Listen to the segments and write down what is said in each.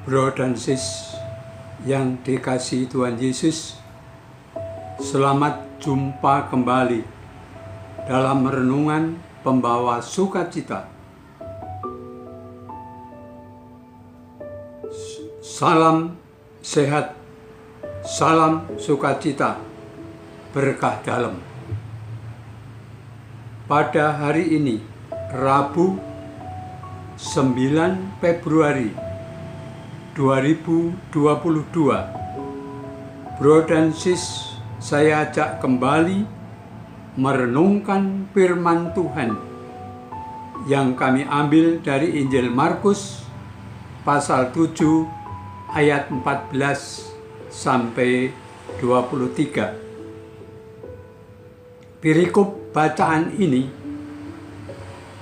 Bro dan sis yang dikasihi Tuhan Yesus, selamat jumpa kembali dalam renungan pembawa sukacita. Salam sehat, salam sukacita, berkah dalam. Pada hari ini, Rabu 9 Februari 2022, Bro dan sis, saya ajak kembali merenungkan firman Tuhan yang kami ambil dari Injil Markus pasal 7 ayat 14 sampai 23. Perikop bacaan ini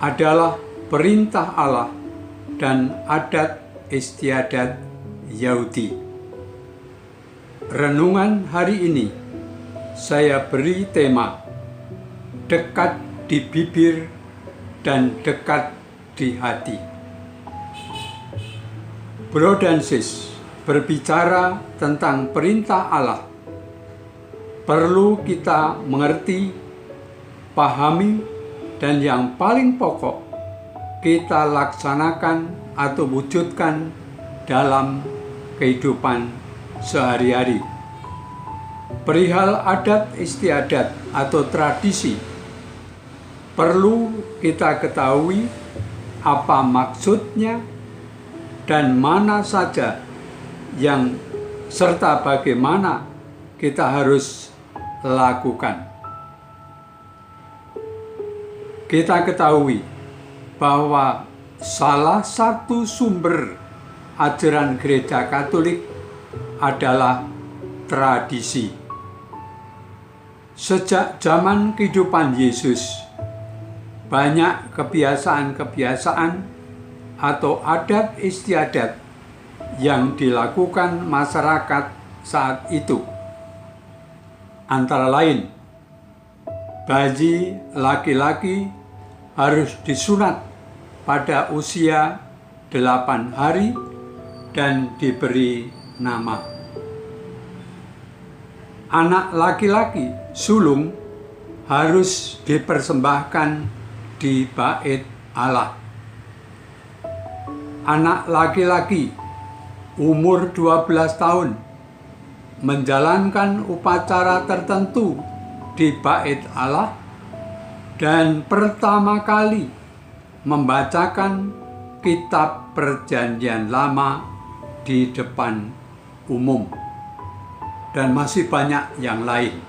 adalah perintah Allah dan adat istiadat Yahudi. Renungan hari ini saya beri tema dekat di bibir dan dekat di hati. Bro dan sis, berbicara tentang perintah Allah, perlu kita mengerti, pahami, dan yang paling pokok kita laksanakan atau wujudkan dalam kehidupan sehari-hari. Perihal adat istiadat atau tradisi, perlu kita ketahui apa maksudnya dan mana saja yang serta bagaimana kita harus lakukan. Kita ketahui bahwa salah satu sumber ajaran gereja Katolik adalah tradisi. Sejak zaman kehidupan Yesus, banyak kebiasaan-kebiasaan atau adat istiadat yang dilakukan masyarakat saat itu. Antara lain, bayi laki-laki harus disunat pada usia 8 hari dan diberi nama. Anak laki-laki sulung harus dipersembahkan di bait Allah. Anak laki-laki umur 12 tahun menjalankan upacara tertentu di bait Allah dan pertama kali membacakan kitab Perjanjian Lama di depan umum, dan masih banyak yang lain.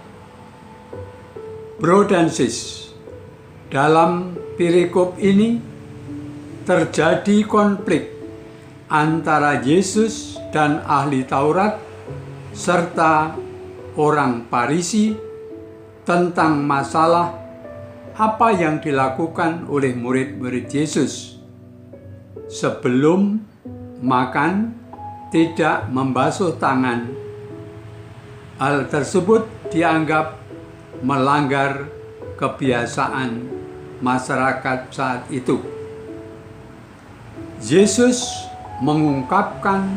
Bro dan sis, dalam perikop ini terjadi konflik antara Yesus dan ahli Taurat serta orang Farisi tentang masalah apa yang dilakukan oleh murid-murid Yesus. Sebelum makan, tidak membasuh tangan. Hal tersebut dianggap melanggar kebiasaan masyarakat saat itu. Yesus mengungkapkan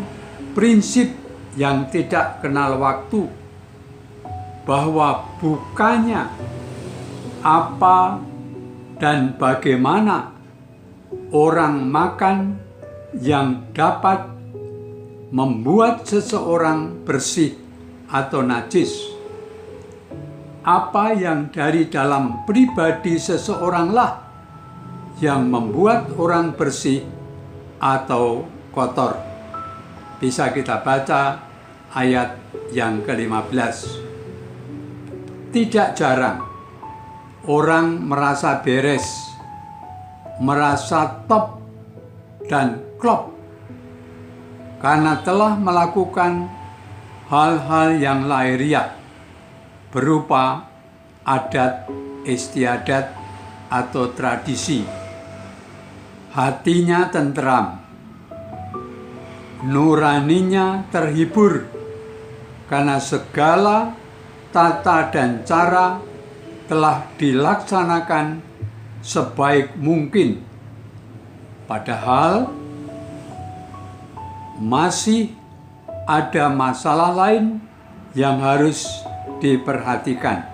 prinsip yang tidak kenal waktu, bahwa bukannya apa dan bagaimana orang makan yang dapat membuat seseorang bersih atau najis. Apa yang dari dalam pribadi seseoranglah yang membuat orang bersih atau kotor. Bisa kita baca ayat yang ke-15. Tidak jarang orang merasa beres, merasa top dan klop karena telah melakukan hal-hal yang lahiriah berupa adat istiadat atau tradisi. Hatinya tentram, nuraninya terhibur karena segala tata dan cara telah dilaksanakan sebaik mungkin. Padahal masih ada masalah lain yang harus diperhatikan.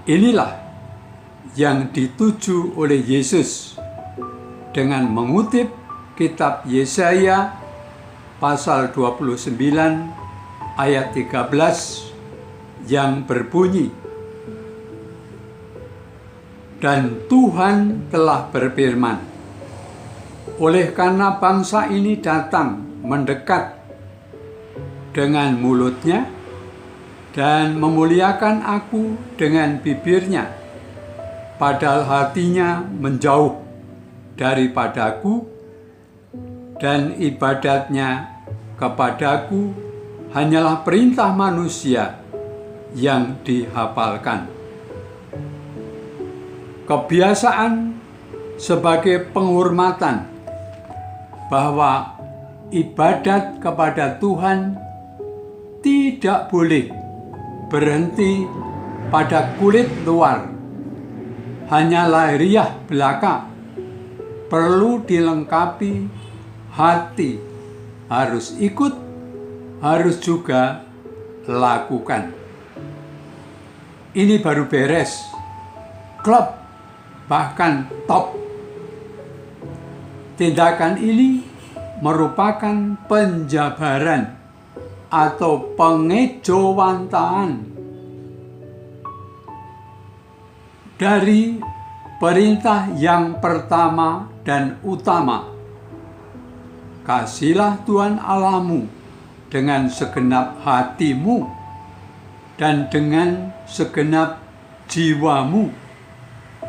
Inilah yang dituju oleh Yesus dengan mengutip kitab Yesaya pasal 29 ayat 13 yang berbunyi, "Dan Tuhan telah berfirman, oleh karena bangsa ini datang mendekat dengan mulutnya dan memuliakan aku dengan bibirnya, padahal hatinya menjauh daripadaku dan ibadatnya kepadaku hanyalah perintah manusia yang dihafalkan." Kebiasaan sebagai penghormatan bahwa ibadat kepada Tuhan tidak boleh berhenti pada kulit luar, hanya lahiriah belaka. Perlu dilengkapi, hati harus ikut, harus juga lakukan. Ini baru beres, klop, bahkan top. Tindakan ini merupakan penjabaran atau pengejawantahan dari perintah yang pertama dan utama. Kasihilah Tuhan Allahmu dengan segenap hatimu dan dengan segenap jiwamu,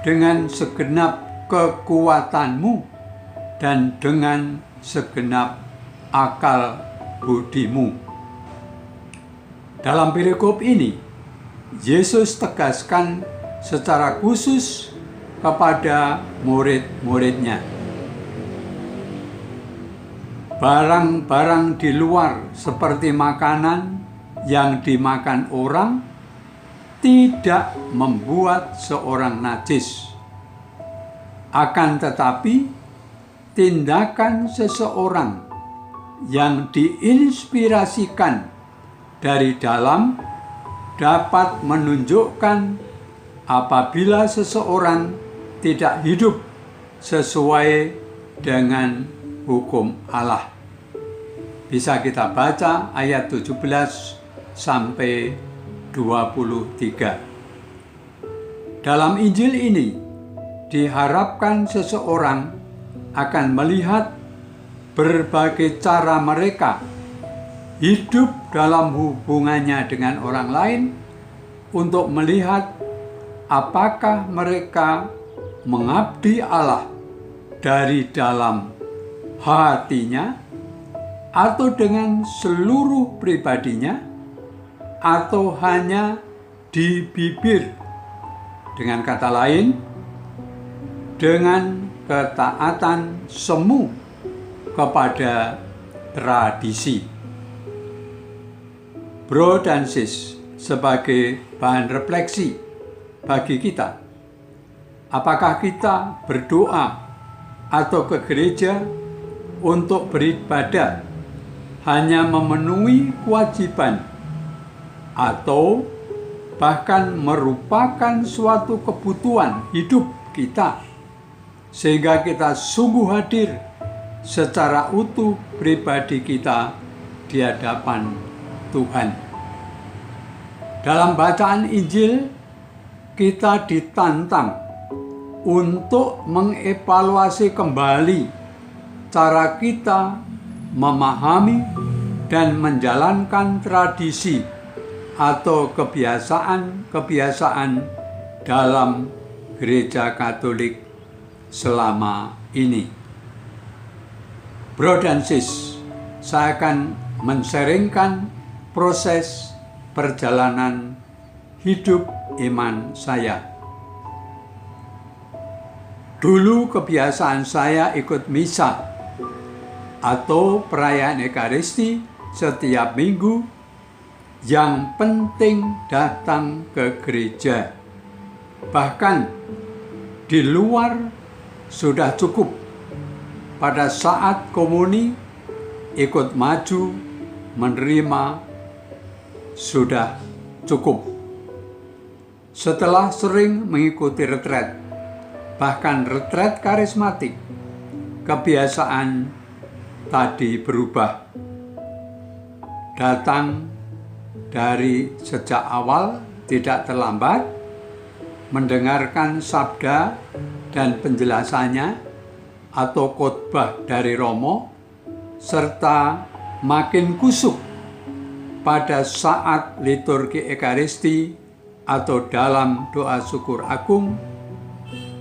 dengan segenap kekuatanmu, dan dengan segenap akal budimu. Dalam perikop ini, Yesus tegaskan secara khusus kepada murid-muridnya, barang-barang di luar seperti makanan yang dimakan orang tidak membuat seorang najis. Akan tetapi, tindakan seseorang yang diinspirasikan dari dalam dapat menunjukkan apabila seseorang tidak hidup sesuai dengan hukum Allah. Bisa kita baca ayat 17 sampai 23. Dalam Injil ini diharapkan seseorang akan melihat berbagai cara mereka hidup dalam hubungannya dengan orang lain untuk melihat apakah mereka mengabdi Allah dari dalam hatinya atau dengan seluruh pribadinya atau hanya di bibir. Dengan kata lain, dengan ketaatan semu kepada tradisi. Bro dan sis, sebagai bahan refleksi bagi kita, apakah kita berdoa atau ke gereja untuk beribadah hanya memenuhi kewajiban atau bahkan merupakan suatu kebutuhan hidup kita, sehingga kita sungguh hadir secara utuh pribadi kita di hadapan Tuhan. Dalam bacaan Injil, kita ditantang untuk mengevaluasi kembali cara kita memahami dan menjalankan tradisi atau kebiasaan-kebiasaan dalam Gereja Katolik selama ini. Bro dan sis, saya akan men-sharingkan proses perjalanan hidup iman saya. Dulu kebiasaan saya ikut misa atau perayaan Ekaristi setiap minggu, yang penting datang ke gereja. Bahkan di luar sudah cukup. Pada saat komuni ikut maju menerima sudah cukup. Setelah sering mengikuti retret, bahkan retret karismatik, kebiasaan tadi berubah. Datang dari sejak awal, tidak terlambat, mendengarkan sabda dan penjelasannya atau khotbah dari Romo, serta makin kusuk pada saat liturgi Ekaristi atau dalam doa syukur agung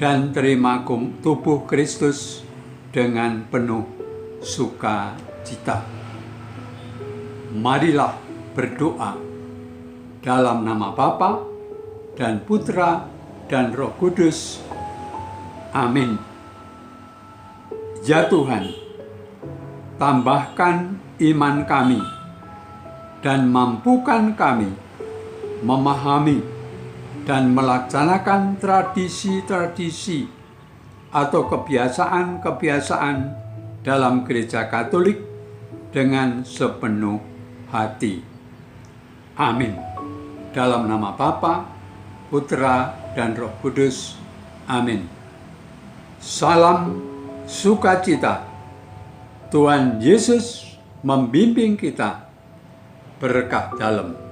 dan terima tubuh Kristus dengan penuh sukacita. Marilah berdoa dalam nama Bapa dan Putra dan Roh Kudus. Amin. Ya Tuhan, tambahkan iman kami dan mampukan kami memahami dan melaksanakan tradisi-tradisi atau kebiasaan-kebiasaan dalam Gereja Katolik dengan sepenuh hati. Amin. Dalam nama Bapa, Putra, dan Roh Kudus. Amin. Salam sukacita. Tuhan Yesus membimbing kita. Berkah dalam.